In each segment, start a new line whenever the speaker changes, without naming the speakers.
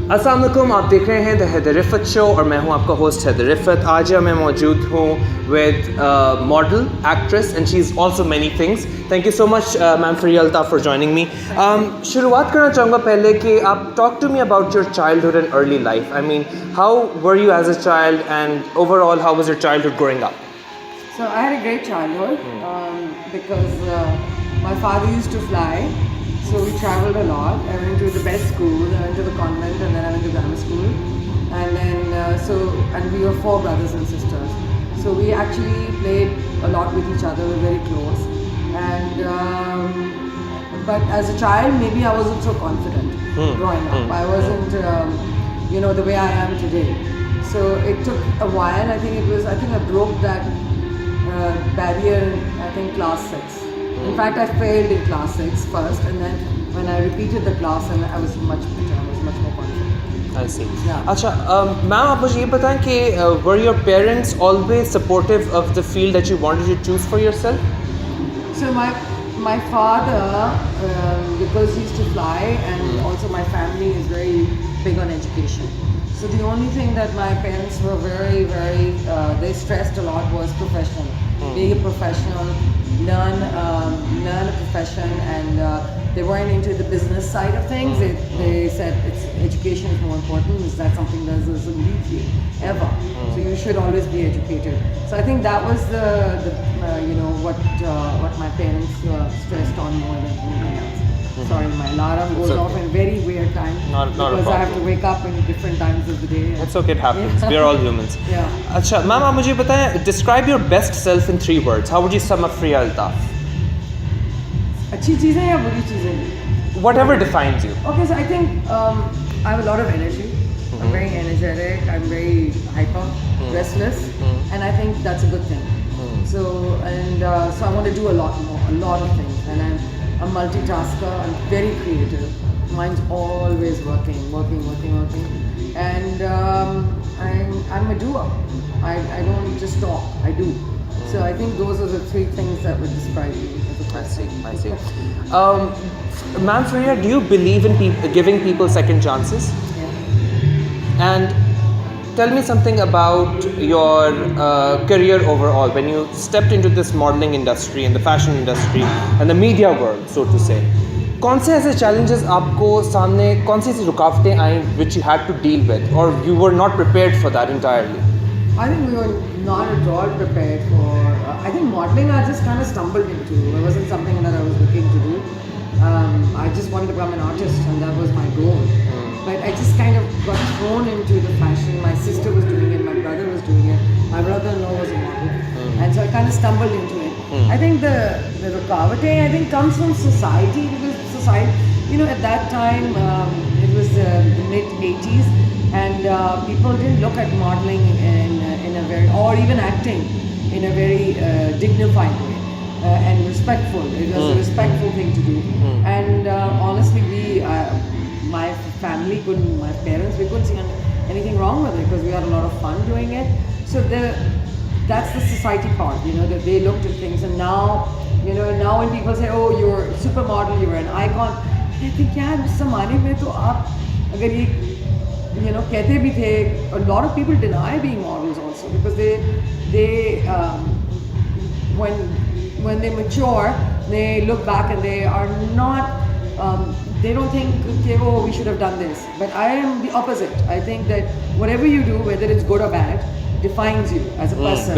अस्सलाम वालेकुम, आप देख रहे हैं द हैदर रिफात शो और मैं हूं आपका होस्ट हैदर रिफात। आज मैं मौजूद हूं with model, actress and she is also many things. Thank you so much ma'am Fariha Altaf for joining me. शुरुआत करना चाहूँगा पहले कि आप talk to me about your childhood and early life. I mean, how were you as a child and overall how was your childhood growing up?
So I had a great childhood because my father used to fly, so we traveled a lot. I went to the best school. I went to the convent, and then I went to grammar school, and then and we were 4 brothers and sisters. So we actually played a lot with each other. We were very close, and but as a child, maybe I wasn't so confident growing up. I wasn't, the way I am today. So it took a while. I think I broke that barrier in, I think, class 6. In fact, I failed in class 6 first, and then when I repeated the class, and I was much better. I was much more confident.
I see.
Yeah.
अच्छा, ma'am आप मुझे ये बताएं कि were your parents always supportive of the field that you wanted to choose for yourself?
So my father, because he used to fly, and also my family is very big on education. So the only thing that my parents were very, very, they stressed a lot was professional. Being a professional, learn a profession, and they weren't into the business side of things. They said education is more important. Is that something that doesn't leave you ever? So you should always be educated. So I think that was what my parents stressed on more than anything else. Sorry, my alarm goes off in very weird time because I have to wake up in different times of the day.
It's okay, it happens. We are all humans.
Yeah.
अच्छा, ma'am आप मुझे बताएं, describe your best self in 3 words. How would you sum up Frieha Altaf?
अच्छी चीज़ें या बुरी चीज़ें?
Whatever defines you.
Okay, so I think I have a lot of energy. I'm very energetic. I'm very hyper, restless, and I think that's a good thing. So I want to do a lot of things, and I'm a multitasker. I'm very creative. Mine's always working, and I'm a doer. I don't just talk. I do. So I think those are the 3 things that would describe me as a person.
I see. Ma'am Frieha, do you believe in giving people second chances?
Yeah.
And tell me something about your career overall. When you stepped into this modeling industry and the fashion industry and the media world, so to say, कौन से ऐसे challenges आपको सामने, कौन सी ऐसी रुकावटें आई which you had to deal with, or you were not prepared for that entirely?
I think we were not at all prepared for. I think modeling I just kind of stumbled into. It wasn't something that I was looking to do. I just wanted to become an artist, and that was my goal. But I just kind of got thrown into the fashion. My sister was doing it, my brother was doing it, my brother-in-law was a model, and so I kind of stumbled into it. I think the rukawate comes from society, because society, at that time it was the mid-80s, and people didn't look at modeling in a very, or even acting in a very dignified way and respectful. It was a respectful thing to do, and honestly, my family my parents, we couldn't see anything wrong with it because we had a lot of fun doing it. So that's the society part, that they looked at things, and now when people say, oh, you're a supermodel, you're an icon, I think, yeah, उस ज़माने में तो आप अगर ये कहते भी थे, a lot of people deny being models also because they when they mature, they look back and they are not. They don't think, okay, oh, we should have done this. But I am the opposite. I think that whatever you do, whether it's good or bad, defines you as a person.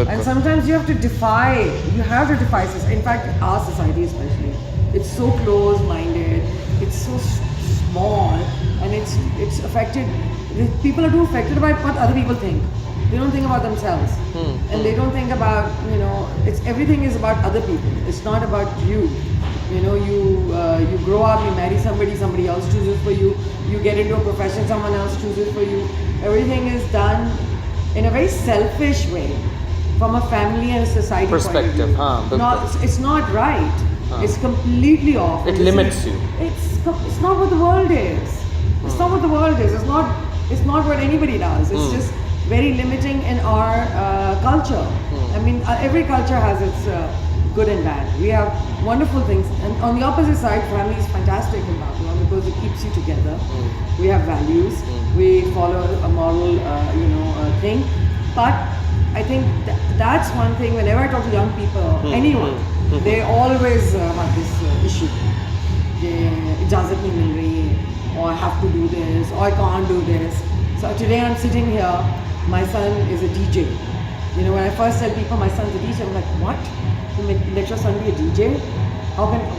And sometimes you have to defy society. In fact, our society especially, it's so close-minded, it's so small, and it's affected. People are too affected by what other people think. They don't think about themselves, and they don't think about, everything is about other people. It's not about you. You grow up, you marry somebody else chooses for you. You get into a profession, someone else chooses for you. Everything is done in a very selfish way, from a family and a society
perspective.
Point of view. It's not right. It's completely off.
It limits you.
It's not what the world is. It's not what the world is. It's not what anybody does. It's just very limiting in our culture. I mean, every culture has its good and bad. We have wonderful things, and on the opposite side, family is fantastic in Babylon because it keeps you together. We have values. We follow a moral, thing. But I think that's one thing. Whenever I talk to young people, anyone, they always have this issue. Ijazat nahi mil rahi, or I have to do this, or I can't do this. So today I'm sitting here. My son is a DJ. You know, when I first tell people my son's a DJ, I'm like, what? You let your son be a DJ?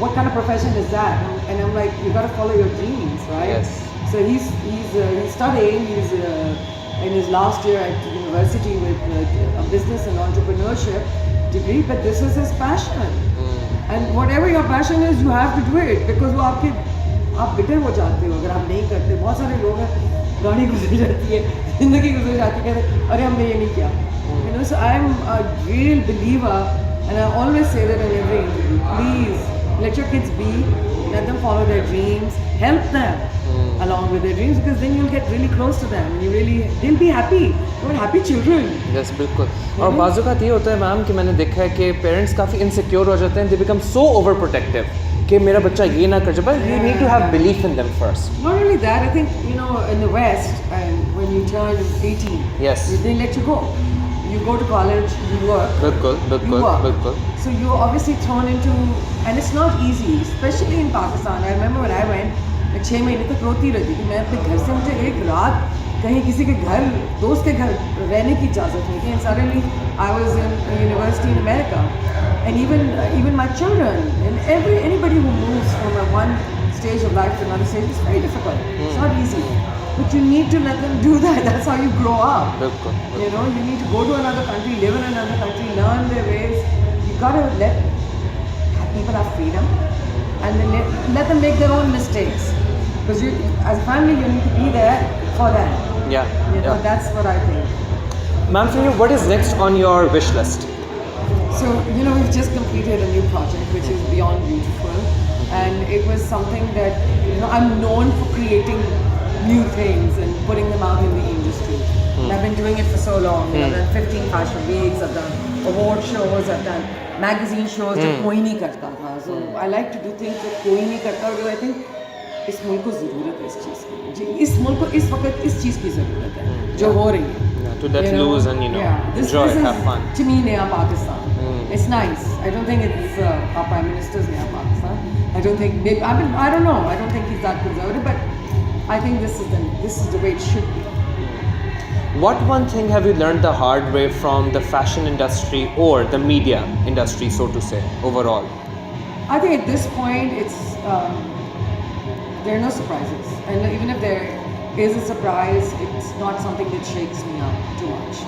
What kind of profession is that? And I'm like, you got to follow your dreams, right?
Yes.
So he's studying. He's in his last year at university with a business and entrepreneurship degree. But this is his passion. And whatever your passion is, you have to do it because आप bitter हो जाते हो अगर आप नहीं करते. बहुत सारे लोग हैं गाड़ी गुजर जाती है, जिंदगी गुजर जाती है, अरे हमने ये नहीं किया. You know, so I'm a real believer, and I always say that in every interview. Please let your kids be, let them follow their dreams, help them along with their dreams, because then you'll get really close to them. They'll be happy. You're happy children.
Yes, बिल्कुल. और बाज़ औक़ात ये होता है ma'am कि मैंने देखा है कि पेरेंट्स काफ़ी इनसिक्योर हो जाते हैं. They become so overprotective कि मेरा बच्चा ये ना कर जाए. But you need to have belief in them first.
Not only that, I think in the West, when you turn 18,
yes,
they let you go. You go to college, you work.
बिल्कुल.
So you're obviously thrown into, and it's not easy, especially in Pakistan. I remember when I went, 6 महीने तक रोती रहती कि मैं अपने घर से मुझे एक रात कहीं किसी के घर, दोस्त के घर रहने की इजाज़त नहीं थी. And suddenly I was in a university in America, and even my children, and anybody who moves from one stage of life to another stage, it's very difficult. It's not easy. But you need to let them do that. That's how you grow up. You know, you need to go to another country, live in another country, learn their ways. You gotta let people have freedom, and then let them make their own mistakes. Because as a family, you need to be there for them.
Yeah.
That's what I think.
Ma'am, for you, what is next on your wish list?
So, we've just completed a new project, which is Beyond Beautiful, and it was something that I'm known for creating new things and putting them out in the industry. And I've been doing it for so long. I've done 15 fashion weeks, I've done award shows, I've done magazine shows that koi nahi karta tha. So I like to do things that koi nahi karta, because I think इस मुल्क को ज़रूरत है इस चीज़ की. इस मुल्क को इस वक्त इस चीज़ की ज़रूरत है जो हो रही है.
To let loose and enjoy, have fun.
To me, Naya Pakistan. It's nice. I don't think it's our Prime Minister's Naya Pakistan. I don't think. I don't know. I don't think he's that conservative, but I think this is the way it should be.
What one thing have you learned the hard way from the fashion industry or the media industry, so to say, overall?
I think at this point, there are no surprises, and even if there is a surprise, it's not something that shakes me up too much.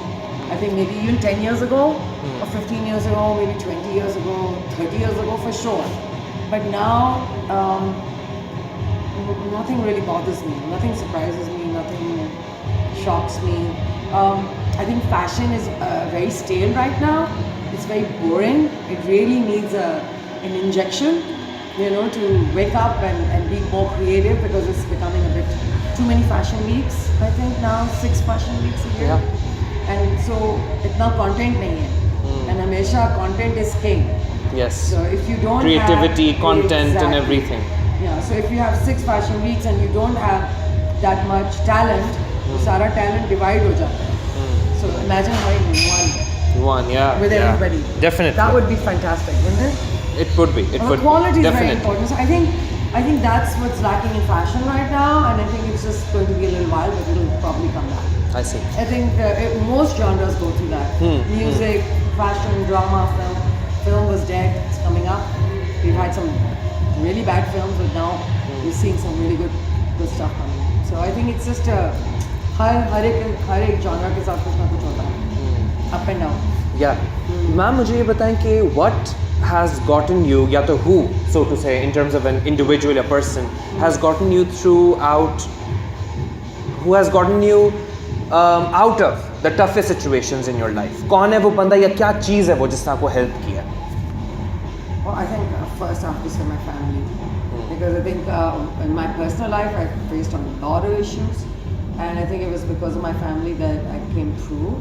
I think maybe even 10 years ago, or 15 years ago, maybe 20 years ago, 30 years ago, for sure. But now, nothing really bothers me. Nothing surprises me. Nothing shocks me. I think fashion is very stale right now. It's very boring. It really needs an injection, to wake up and be more creative, because it's becoming a bit too many fashion weeks. I think now 6 fashion weeks a year.
Yeah.
And so itna content nahi hai. And hamesha content is king.
Yes.
So if you don't
creativity,
have,
content,
exactly.
and everything.
Yeah. So if you have 6 fashion weeks and you don't have that much talent, so sara talent divide ho jata hai. So imagine having one.
Yeah.
With everybody.
Definitely.
That would be fantastic, wouldn't it?
It would be.
Quality is
Definitely.
very important. So I think that's what's lacking in fashion right now, and I think it's just going to be a little while, but it'll probably come back.
I see.
I think most genres go through that. Music, fashion, drama, film was dead. It's coming up. We've had some really bad films, but now we're seeing some really good stuff coming. So I think it's just हर एक genre के साथ कुछ ना कुछ होता है. Up and down.
Yeah. Ma'am मुझे ये बताएं कि what has gotten you, या तो who, so to say, in terms of an individual, a person, has gotten you out of the toughest situations in your life? कौन है वो बंदा या क्या चीज़ है वो जिसने आपको help किया?
Well, I think first I have to say my family, because I think in my personal life I faced a lot of issues, and I think it was because of my family that I came through.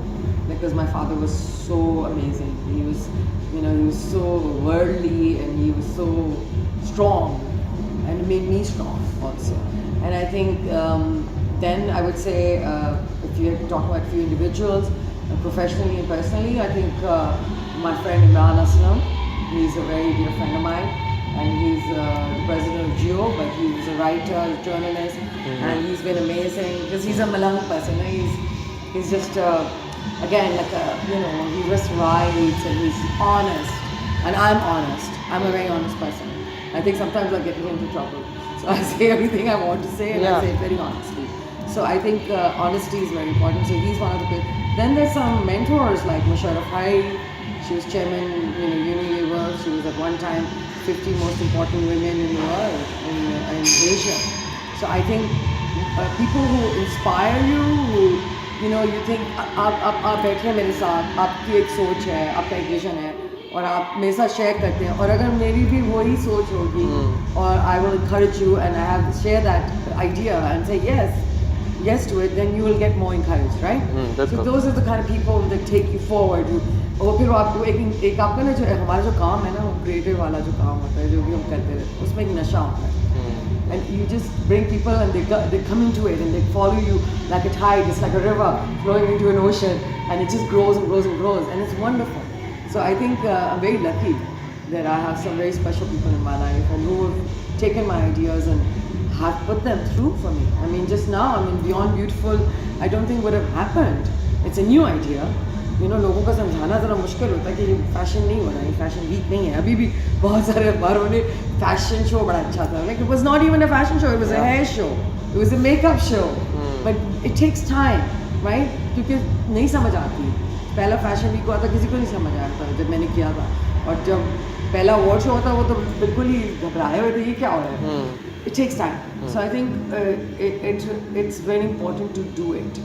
because my father was so amazing. He was, he was so worldly and he was so strong, and it made me strong also. And I think then I would say, if you talk about a few individuals, professionally and personally, I think my friend Imran Aslam, he's a very dear friend of mine, and he's the president of Geo, but he's a writer, a journalist, and he's been amazing because he's a Malang person. He's just again like he just writes and he's honest, and I'm honest. I'm a very honest person. I think sometimes I get into trouble, so I say everything I want to say, and I say it very honestly. So I think honesty is very important. So he's one of the people. Then there's some mentors like Musharraf Hai. She was chairman, Unilever. She was at one time 50 most important women in the world, in Asia. So I think people who inspire you, who you think आप बैठे मेरे साथ, आपकी एक सोच है, आपका एक विजन है, और आप मेरे साथ शेयर करते हैं, और अगर मेरी भी वही सोच होगी, और I will encourage you and I have to share that idea and say yes to it, then you will get more encouraged, right? So those are the kind of people that take you forward. और फिर आपको एक आपका ना जो हमारा जो काम है ना, वो क्रिएटिव वाला जो काम होता है, जो भी हम करते रहते हैं, उसमें एक नशा होता है. And you just bring people and they come into it and they follow you like a tide. It's like a river flowing into an ocean, and it just grows and grows and grows, and it's wonderful. So I think I'm very lucky that I have some very special people in my life and who have taken my ideas and have put them through for me. I mean, just now, Beyond Beautiful, I don't think would have happened. It's a new idea. लोगों को समझाना ज़रा मुश्किल होता है कि ये fashion नहीं हो रहा है, फैशन वीक नहीं है. अभी भी बहुत सारे अखबारों ने फैशन शो बड़ा अच्छा था. Like it was not even a fashion show, it was a hair show, it was a makeup show. But it takes time, right? क्योंकि नहीं समझ आती. पहला फैशन वीक हुआ था, किसी को नहीं समझ आया था जब मैंने किया था. और जब पहला अवार्ड शो होता, वो तो बिल्कुल ही घबराए हुए थे, ये क्या हो रहा है. It takes time. So I think it's very important to do it.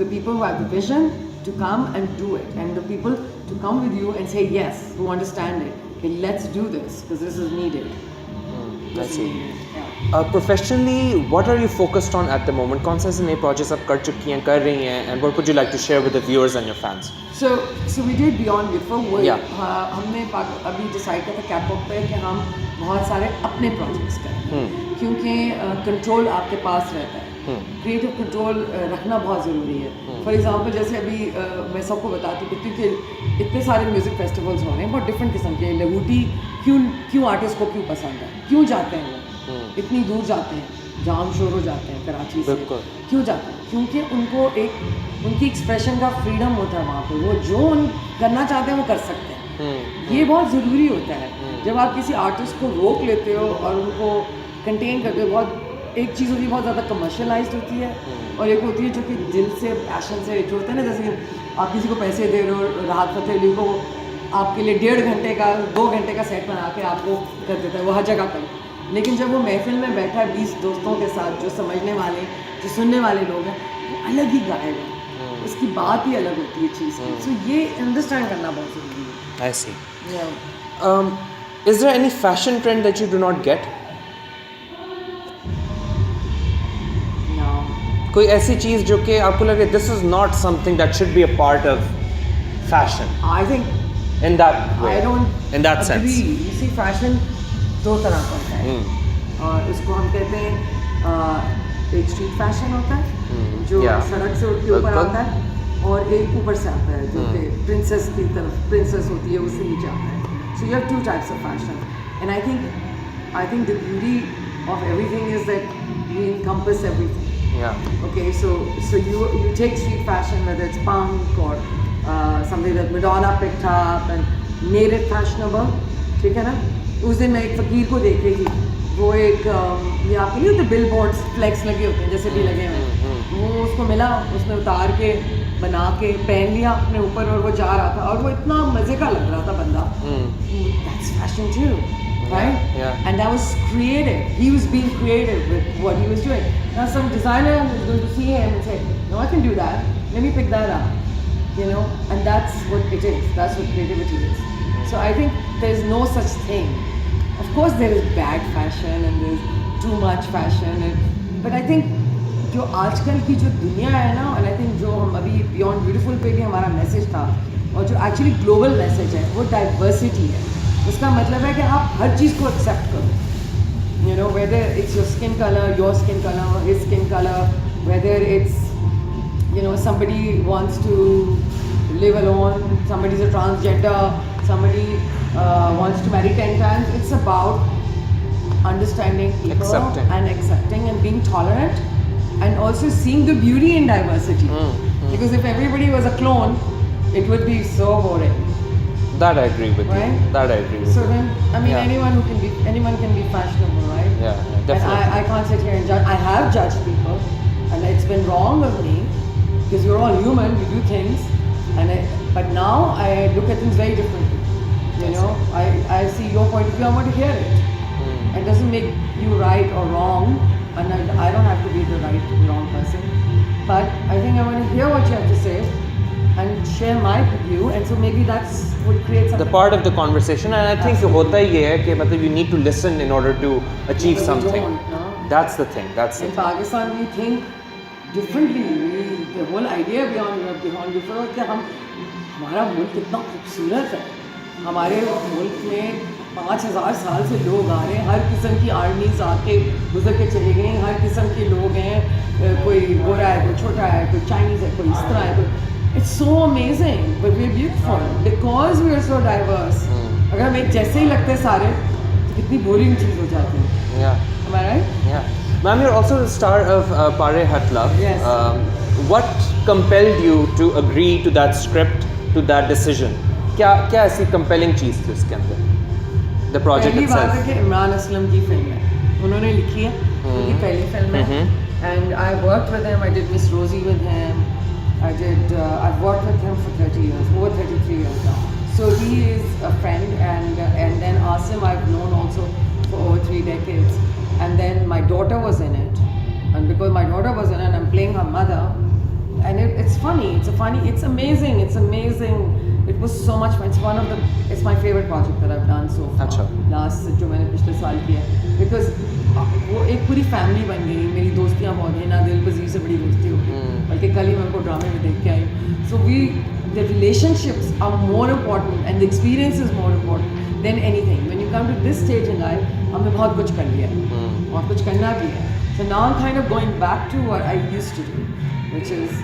The people who have the vision to come and do it, and the people to come with you and say yes, who understand it. Okay, let's do this because this is needed.
That's it.
Yeah.
Professionally, what are you focused on at the moment? कौन से नए projects आप कर चुकी हैं, कर रही हैं, and what would you like to share with the viewers and your fans?
So we did Beyond Beautiful.
Yeah.
हमने अभी decide किया था कैपॉप पे कि हम बहुत सारे अपने projects करें, क्योंकि control आपके पास रहता है. क्रिएटिव कंट्रोल रखना बहुत ज़रूरी है. फॉर एग्जांपल जैसे अभी मैं सबको बताती हूँ, क्योंकि इतने सारे म्यूज़िक फेस्टिवल्स हो रहे हैं बहुत डिफरेंट किस्म के. लहूटी क्यों आर्टिस्ट को क्यों पसंद है, क्यों जाते हैं वो, इतनी दूर जाते हैं, जाम शोर हो जाते हैं कराची से, क्यों जाते हैं? क्योंकि उनको उनकी एक्सप्रेशन का फ्रीडम होता है वहाँ पर. वो जो करना चाहते हैं वो कर सकते हैं. ये बहुत ज़रूरी होता है. जब आप किसी आर्टिस्ट को रोक लेते हो और उनको कंटेन करते हो, बहुत एक चीज़ होती है बहुत ज़्यादा कमर्शलाइज्ड होती है, और एक होती है जो कि दिल से पैशन से जो होता है ना. जैसे आप किसी को पैसे दे रहे हो, राहत फ़तेह अली को आपके लिए 1.5 घंटे का 2 घंटे का सेट बना के आपको कर देता है, वो हर जगह पर. लेकिन जब वो महफिल में बैठा है 20 दोस्तों के साथ, जो समझने वाले, जो सुनने वाले लोग हैं, वो अलग ही गाएगा, उसकी बात ही अलग होती है चीज़ की. सो ये अंडरस्टैंड करना बहुत ज़रूरी है.
I see. Is there any fashion trend that you do not get? कोई ऐसी चीज़ जो कि आपको लगे this is not something that should be a part of fashion?
I think
in that way.
I don't
in that
agree.
sense.
You see, fashion दो तरह का होता है, और इसको हम कहते हैं एक स्ट्रीट फैशन होता है जो सड़क से उठ के ऊपर आता है, और एक ऊपर से आता है जो कि प्रिंसेस की तरफ प्रिंसेस होती है, उससे नीचे आता है. So you have two types of fashion, and I think the beauty of everything is that you encompass everything.
Yeah.
Okay, so you take street fashion, whether it's punk or something that Madonna picked up and made it fashionable. ठीक है ना? उस दिन मैं एक फ़कीर को देख रही थी, वो एक ये आपके नहीं होते बिलबोर्ड्स फ्लेक्स लगे होते हैं, जैसे भी लगे हुए हैं, वो उसको मिला, उसने उतार के बना के पहन लिया अपने ऊपर, और वो जा रहा था, और वो इतना मज़े का लग रहा था बंदा. That's fashion too, right?
Yeah.
And that was creative. He was being creative with what he was doing. Now some designer is going to see him and say, no, I can do that. Let me pick that up. And that's what it is. That's what creativity is. So I think there's no such thing. Of course there is bad fashion and there's too much fashion, but I think जो आजकल की जो दुनिया है ना, and I think जो हम अभी बियॉन्ड ब्यूटीफुल पे भी हमारा मैसेज था, और जो एक्चुअली ग्लोबल मैसेज है वो डाइवर्सिटी है. उसका मतलब है कि आप हर चीज़ को एक्सेप्ट करो. You know, whether it's your skin color, his skin color, whether it's, you know, somebody wants to live alone, somebody's a transgender, somebody wants to marry 10 times. It's about understanding people and accepting and being tolerant, and also seeing the beauty in diversity. Because if everybody was a clone, it would be so boring.
That I agree with
right?
you. That I agree with
so
you.
Then, I mean, anyone can be fashionable, right?
Yeah, definitely.
And I can't sit here and judge. I have judged people, and it's been wrong of me, because we're all human, we do things, but now I look at things very differently. You know, I see your point of view, I want to hear it. It doesn't make you right or wrong, and I don't have to be the right or wrong person, but I think I want to hear what you have to say and share my view, and so maybe that's would create something.
The part of the conversation, and I think होता ही ये है कि मतलब you need to listen in order to achieve something.
No?
That's the thing. That's the
In
thing.
Pakistan, we think differently. The whole idea beyond different कि हम हमारा मुल्क कितना खूबसूरत है. हमारे मुल्क में 5000 साल से लोग आ रहे हैं, हर किस्म की आर्मीज आके गुजर के चले गए हैं, हर किस्म के लोग हैं, कोई गोरा है, कोई छोटा है, कोई चाइनीज़ है, कोई इस तरह है, कोई. It's so amazing, but we're beautiful because we are so diverse. अगर हम एक जैसे ही लगते हैं सारे, तो कितनी बोरिंग चीज़ हो जाती है.
Yeah.
Am I right?
Yeah. Ma'am, you're also the star of Parey Hut Love.
Yes.
What compelled you to agree to that script, to that decision? क्या ऐसी compelling चीज़ थी उसके अंदर? The project
पहली बात है
itself.
कि इमरान असलम की फिल्म है, उन्होंने लिखी है, उनकी पहली फिल्म है, and I worked with him. I did Miss Rosie with him. I've worked with him for 30 years, over 33 years now. So he is a friend, and then Asim I've known also for over 3 decades. And then my daughter was in it, and because my daughter was in it, I'm playing her mother, and it's funny. It's amazing. It was so much fun. It's my favorite project that I've done so far.
अच्छा.
Last जो मैंने पिछले साल किया, because वो एक पूरी family बन गई. मेरी दोस्तियाँ बहुत हैं ना, दिल पजीर से बड़ी दोस्ती हो गई, बल्कि कल ही मैं उनको ड्रामे में देख के आई. So the relationships are more important, and the experience is more important than anything. When you come to this stage in life, हमने बहुत कुछ कर लिया है, और कुछ करना भी है. So now I'm kind of going back to what I used to do, which is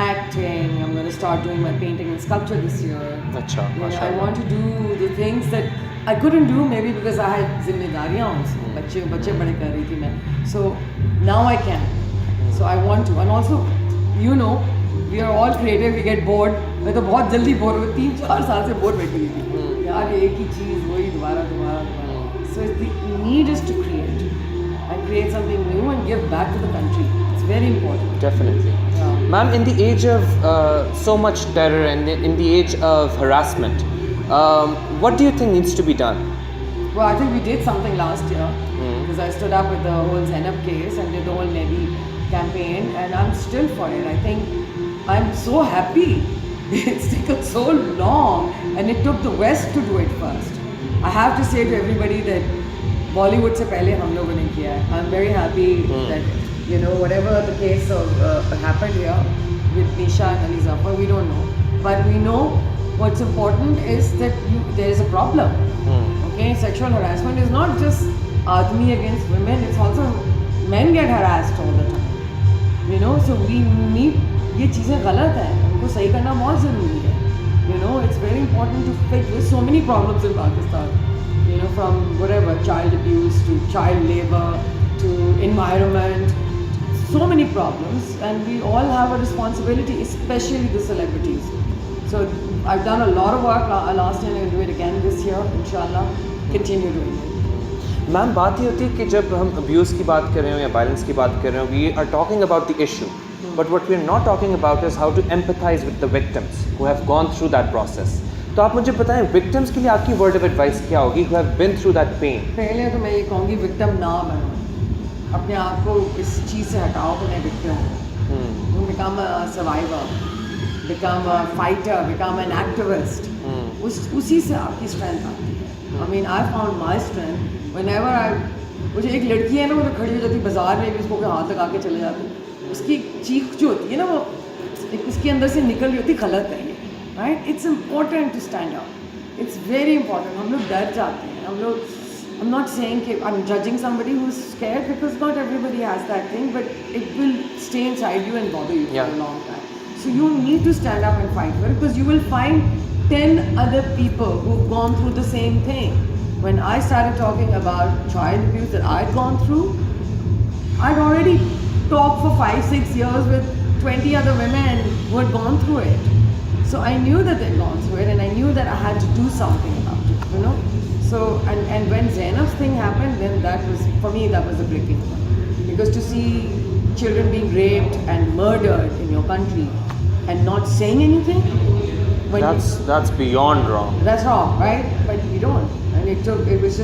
acting. I'm going to start doing my painting and sculpture this year.
अच्छा,
I
माशाल्लाह.
want to do the things that I couldn't do maybe because I had जिम्मेदारियाँ उसमें, बच्चे बड़े कर रही थी मैं. So now I can. So I want to. And also, you know, we are all creative. We get bored. मैं तो बहुत जल्दी बोर हुई, 3-4 साल से बोर बैठी हुई थी. यार एक ही चीज़ वही दोबारा. So the need is to create and create something new and give back to the country. It's very important.
Definitely.
Yeah.
Ma'am, in the age of so much terror and in the age of harassment, what do you think needs to be done?
Well, I think we did something last year, because I stood up with the whole Zainab case and did the whole Nebi campaign, and I'm still for it. I think I'm so happy. It's taken so long, and it took the West to do it first. I have to say to everybody that Bollywood से पहले हम लोगों ने किया है. I'm very happy that, you know, whatever the case of happened here with Nisha and Ali Zafar, we don't know, but we know what's important is that there is a problem. Okay, sexual harassment is not just admi against women; it's also men get harassed all the time. You know, so we need, ये चीज़ें गलत हैं, उनको सही करना बहुत ज़रूरी है. You know, it's very important to fix. There's so many problems in Pakistan. You know, from whatever, child abuse to child labor to environment, so many problems, and we all have a responsibility, especially the celebrities. So I've done a lot of work last year, and I'm going to do it again this year, inshallah. Continue doing it.
Ma'am बात ये होती है कि जब हम abuse की बात कर रहे हो या वायलेंस की बात कर रहे हो, we are talking about the issue, but what we are not talking about is how to empathise with the victims who have gone through that process. तो आप मुझे बताएं, विक्टिम्स के लिए आपकी वर्ड ऑफ एडवाइस क्या होगी, who have been through that pain?
पहले तो मैं ये कहूँगी, विक्टिम ना बनो, अपने आप को इस चीज़ से हटाओ कि मैं विक्टिम हूँ. Become a survivor, become a fighter, become an activist. उसी से आपकी स्ट्रेंथ आती है. I mean, I found my strength whenever मुझे एक लड़की है ना, वो तो खड़ी हो जाती बाजार में भी, उसको हाथ लगा के चले जाते. उसकी चीख जो होती है ना वो एक उसके अंदर से निकल रही होती गलत है ये, right? It's important to stand out, it's very important. हम लोग डर जाते हैं, हम लोग. I'm not saying I'm judging somebody who's scared, because not everybody has that thing, but it will stay inside you and bother you for a long time. So you need to stand up and fight for it, because you will find 10 other people who've gone through the same thing. When I started talking about child abuse that I'd gone through, I'd already talked for 5-6 years with 20 other women who had gone through it. So I knew that they'd gone through it, and I knew that I had to do something about it, you know. So, and when Zainab's thing happened, then that was, for me, that was a breaking point. Because to see children being raped and murdered in your country and not saying anything, when
that's beyond wrong.
That's wrong, right? But we don't. And it was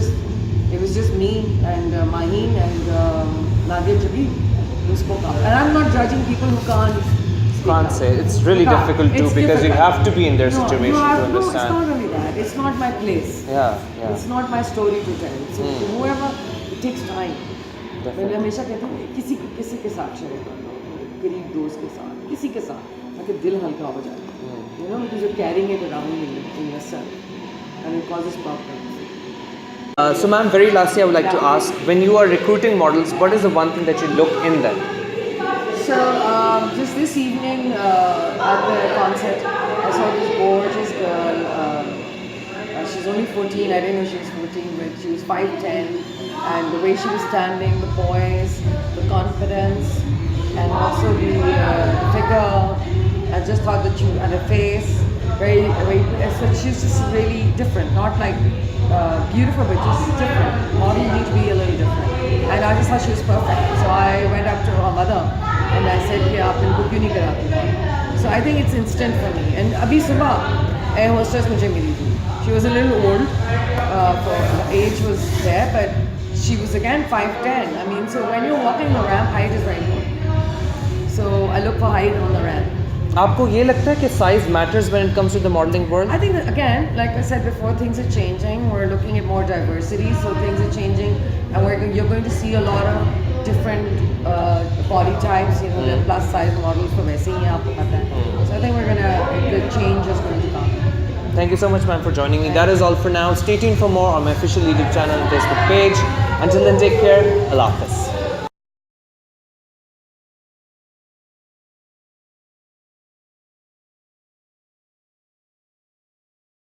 just me and Maheen and Nadia Jabir who spoke up. And I'm not judging people who can't
Say it's really difficult too, because you have to be in their situation to understand.
No, it's not only that. It's not my place.
Yeah.
It's not my story to tell. So whoever, it takes time. मैं हमेशा कहती हूँ किसी के साथ share करना, गरीब दोस्त के साथ, किसी के साथ, ताकि दिल हल्का हो जाए. You know, because you're carrying it around in yourself, and it causes problems.
So ma'am, very lastly, I would like to ask, when you are recruiting models, what is the one thing that you look in them?
So just this evening at the concert, I saw this gorgeous girl. She's only 14. I didn't know she was 14, but she was 5'10", and the way she was standing, the poise, the confidence, and also the figure. I just thought that she had a face very, very. So she's just really different. Not like beautiful, but just different. Models need to be a little different. And I just thought she was perfect. So I went up to her mother. And I said, "Yeah, आप इनको क्यों नहीं कराते?" So I think it's instant for me. And अभी सुबह air hostess मुझे मिली थी. She was a little old, for the age was there, but she was again 5'10". I mean, so when you're walking the ramp, height is very important. So I look for height on the ramp.
आपको ये लगता है कि size matters when it comes to the modeling world?
I think that, again, like I said before, things are changing. We're looking at more diversity, so things are changing, and you're going to see a lot of different body types. You know, the plus size models for वैसे ही आपको पता है. So I think the change is going to come.
Thank you so much, ma'am, for joining me. That is all for now. Stay tuned for more on my official YouTube channel and Facebook page. Until then, take care. Allah Hafiz.